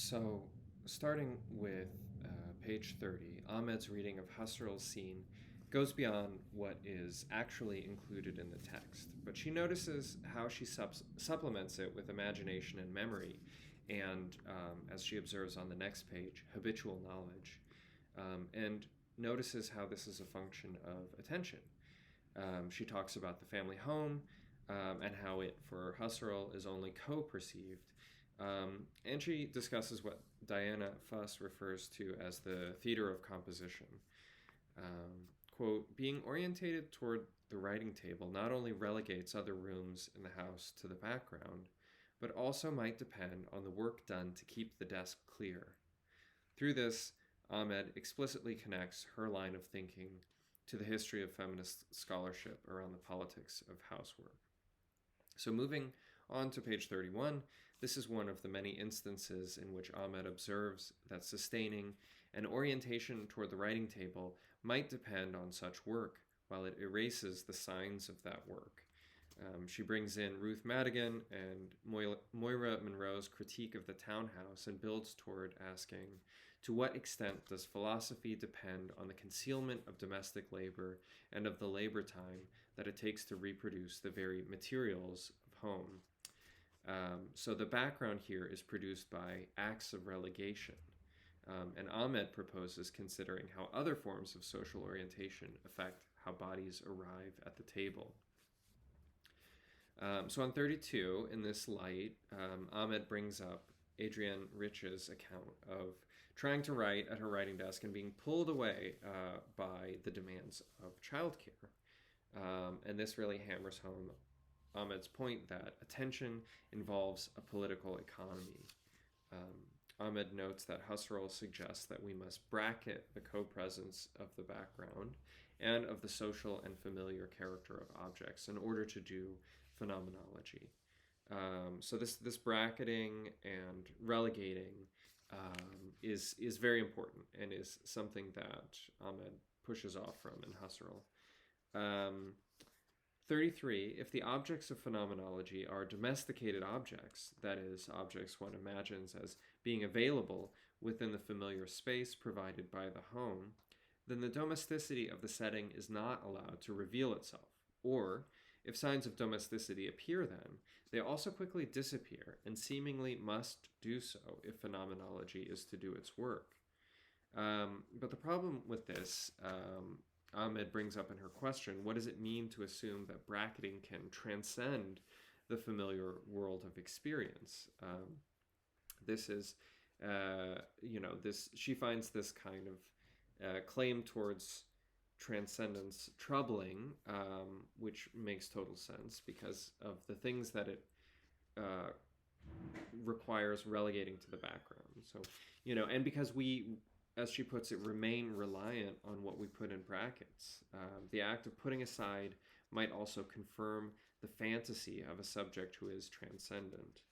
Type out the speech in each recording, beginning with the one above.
So, starting with page 30, Ahmed's reading of Husserl's scene goes beyond what is actually included in the text, but she notices how she supplements it with imagination and memory, and as she observes on the next page, habitual knowledge, and notices how this is a function of attention. She talks about the family home and how it, for Husserl, is only co-perceived. And she discusses what Diana Fuss refers to as the theater of composition. Quote, being orientated toward the writing table not only relegates other rooms in the house to the background, but also might depend on the work done to keep the desk clear. Through this, Ahmed explicitly connects her line of thinking to the history of feminist scholarship around the politics of housework. So moving on to page 31, this is one of the many instances in which Ahmed observes that sustaining an orientation toward the writing table might depend on such work, while it erases the signs of that work. She brings in Ruth Madigan and Moira Monroe's critique of the townhouse and builds toward asking, to what extent does philosophy depend on the concealment of domestic labor and of the labor time that it takes to reproduce the very materials of home? So the background here is produced by acts of relegation. And Ahmed proposes considering how other forms of social orientation affect how bodies arrive at the table. So on 32, in this light, Ahmed brings up Adrienne Rich's account of trying to write at her writing desk and being pulled away by the demands of childcare. And this really hammers home Ahmed's point that attention involves a political economy. Ahmed notes that Husserl suggests that we must bracket the co-presence of the background and of the social and familiar character of objects in order to do phenomenology. So this bracketing and relegating is very important and is something that Ahmed pushes off from in Husserl. 33, if the objects of phenomenology are domesticated objects, that is, objects one imagines as being available within the familiar space provided by the home, then the domesticity of the setting is not allowed to reveal itself. Or, if signs of domesticity appear then, they also quickly disappear and seemingly must do so if phenomenology is to do its work. But the problem with this, Ahmed brings up in her question, what does it mean to assume that bracketing can transcend the familiar world of experience? This is, she finds this kind of claim towards transcendence troubling, which makes total sense because of the things that it requires relegating to the background. So, and because we, as she puts it, remain reliant on what we put in brackets. The act of putting aside might also confirm the fantasy of a subject who is transcendent.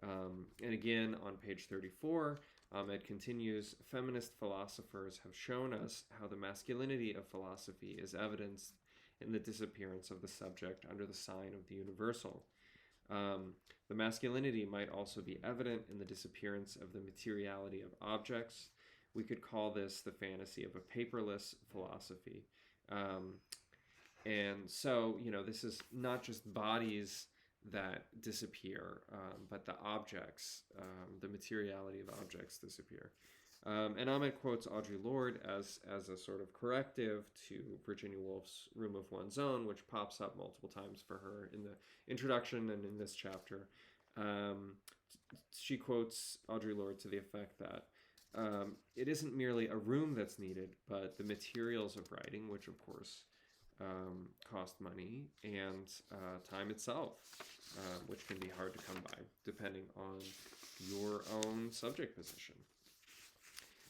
And again, on page 34, Ahmed continues, feminist philosophers have shown us how the masculinity of philosophy is evidenced in the disappearance of the subject under the sign of the universal. The masculinity might also be evident in the disappearance of the materiality of objects. We could call this the fantasy of a paperless philosophy. And so, this is not just bodies that disappear, but the objects, the materiality of objects disappear. And Ahmed quotes Audre Lorde as a sort of corrective to Virginia Woolf's Room of One's Own, which pops up multiple times for her in the introduction and in this chapter. She quotes Audre Lorde to the effect that it isn't merely a room that's needed, but the materials of writing, which of course cost money, and time itself, which can be hard to come by, depending on your own subject position.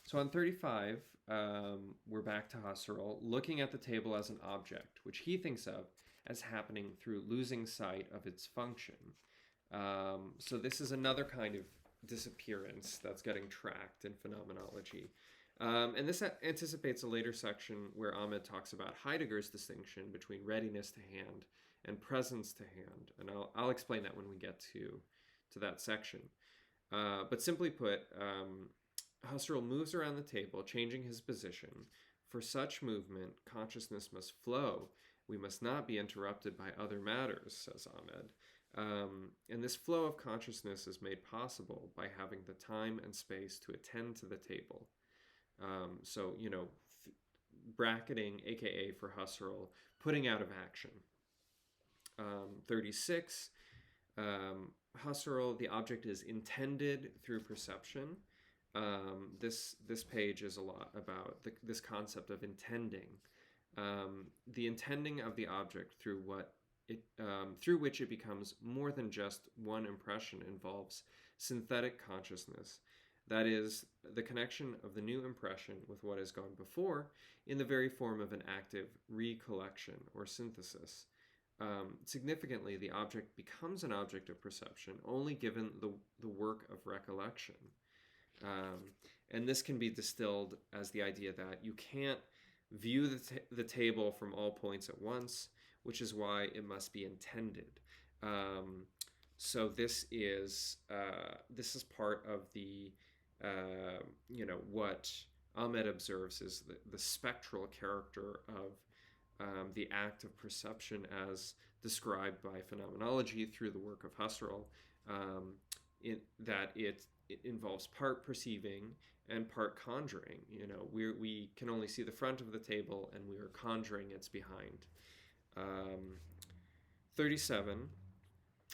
So on 35, we're back to Husserl, looking at the table as an object, which he thinks of as happening through losing sight of its function. So this is another kind of disappearance that's getting tracked in phenomenology. And this anticipates a later section where Ahmed talks about Heidegger's distinction between readiness to hand and presence to hand. And I'll explain that when we get to that section. But simply put, Husserl moves around the table, changing his position. For such movement, consciousness must flow. We must not be interrupted by other matters, says Ahmed. And this flow of consciousness is made possible by having the time and space to attend to the table. So, bracketing, aka for Husserl, putting out of action. 36, Husserl, the object is intended through perception. This page is a lot about this concept of intending. The intending of the object through which it becomes more than just one impression involves synthetic consciousness. That is, the connection of the new impression with what has gone before in the very form of an active recollection or synthesis. Significantly, the object becomes an object of perception only given the work of recollection. And this can be distilled as the idea that you can't view the table from all points at once, which is why it must be intended. So this is part of the what Ahmed observes is the spectral character of the act of perception as described by phenomenology through the work of Husserl, that it involves part perceiving and part conjuring. We can only see the front of the table and we are conjuring its behind. 37,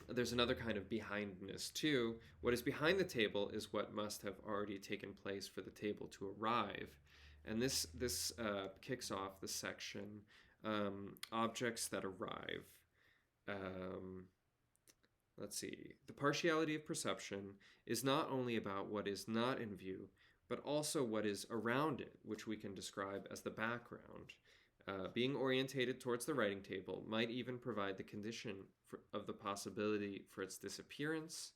there's another kind of behindness too. What is behind the table is what must have already taken place for the table to arrive. And this kicks off the section, objects that arrive. Let's see. The partiality of perception is not only about what is not in view, but also what is around it, which we can describe as the background. Being orientated towards the writing table might even provide the condition of the possibility for its disappearance.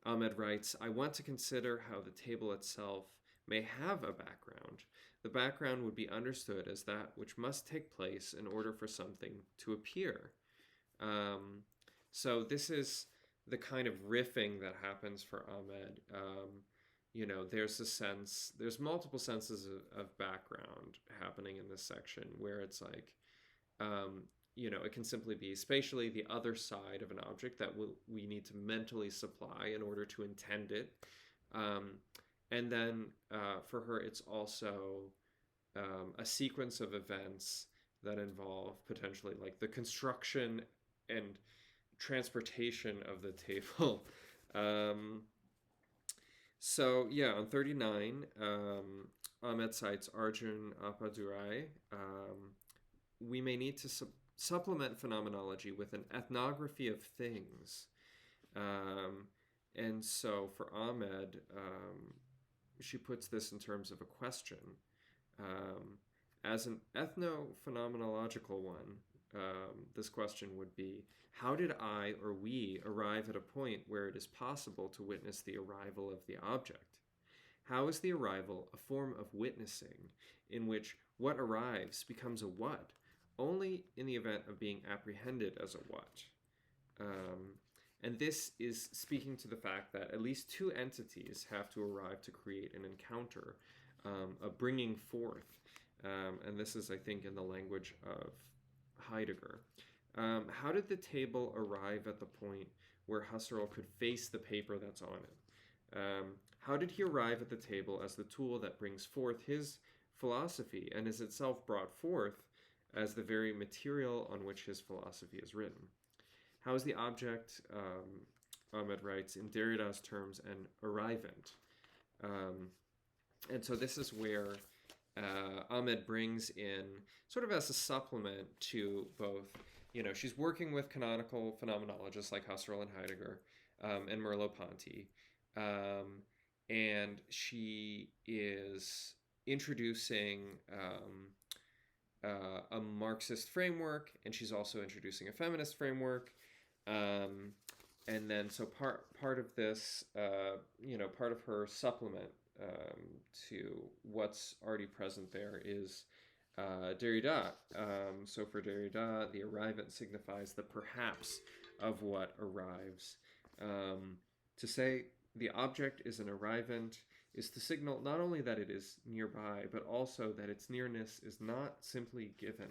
Ahmed writes, I want to consider how the table itself may have a background. The background would be understood as that which must take place in order for something to appear. So this is the kind of riffing that happens for Ahmed. There's multiple senses of background happening in this section where it's like, it can simply be spatially the other side of an object that we need to mentally supply in order to intend it. And then for her, it's also a sequence of events that involve potentially like the construction and transportation of the table. On 39, Ahmed cites Arjun Appadurai. We may need to supplement phenomenology with an ethnography of things. And so for Ahmed, she puts this in terms of a question. As an ethno-phenomenological one, this question would be, how did I or we arrive at a point where it is possible to witness the arrival of the object? How is the arrival a form of witnessing in which what arrives becomes a what, only in the event of being apprehended as a what? And this is speaking to the fact that at least two entities have to arrive to create an encounter, a bringing forth. And this is, I think, in the language of Heidegger. How did the table arrive at the point where Husserl could face the paper that's on it? How did he arrive at the table as the tool that brings forth his philosophy and is itself brought forth as the very material on which his philosophy is written? How is the object, Ahmed writes, in Derrida's terms, an arrivant? And so this is where Ahmed brings in, sort of as a supplement to both, she's working with canonical phenomenologists like Husserl and Heidegger and Merleau-Ponty, and she is introducing a Marxist framework, and she's also introducing a feminist framework. And then so part of this, part of her supplement to what's already present there is Derrida. So for Derrida, the arrivant signifies the perhaps of what arrives. To say the object is an arrivant is to signal not only that it is nearby, but also that its nearness is not simply given,